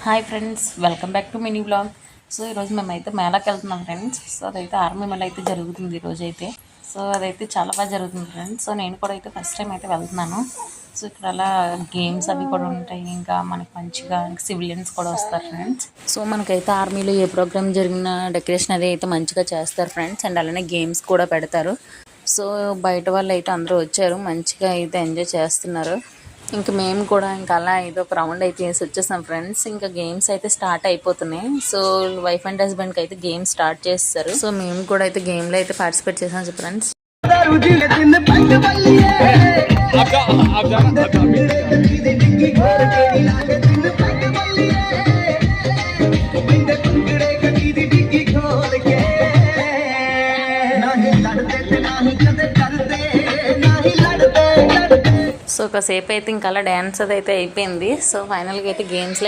Hi friends, welcome back to mini blog. So ఈరోజు మేమైతే మేళాకి వెళ్తున్నాం ఫ్రెండ్స్. సో అదైతే ఆర్మీ మేళ అయితే జరుగుతుంది ఈరోజు అయితే. సో అదైతే చాలా బాగా జరుగుతుంది ఫ్రెండ్స్. సో నేను కూడా అయితే ఫస్ట్ టైం అయితే వెళ్తున్నాను. సో ఇక్కడ అలా గేమ్స్ అవి కూడా ఉంటాయి, ఇంకా మనకి మంచిగా సివిలియన్స్ కూడా వస్తారు ఫ్రెండ్స్. సో మనకైతే ఆర్మీలో ఏ ప్రోగ్రామ్ జరిగినా డెకరేషన్ అది అయితే మంచిగా చేస్తారు ఫ్రెండ్స్. అండ్ అలానే గేమ్స్ కూడా పెడతారు. సో బయట వాళ్ళు అయితే అందరూ వచ్చారు, మంచిగా అయితే ఎంజాయ్ చేస్తున్నారు. ఇంకా మేము కూడా ఇంకా అలా ఏదో ఒక రౌండ్ అయితే వేసి వచ్చేసాం ఫ్రెండ్స్. ఇంకా గేమ్స్ అయితే స్టార్ట్ అయిపోతున్నాయి. సో వైఫ్ అండ్ హస్బెండ్కి అయితే గేమ్ స్టార్ట్ చేస్తారు. సో మేము కూడా అయితే గేమ్లో అయితే పార్టిసిపేట్ చేసాం ఫ్రెండ్స్. సో కాసేపు అయితే ఇంకా అలా డ్యాన్స్ అది అయితే అయిపోయింది. సో ఫైనల్గా అయితే గేమ్స్లో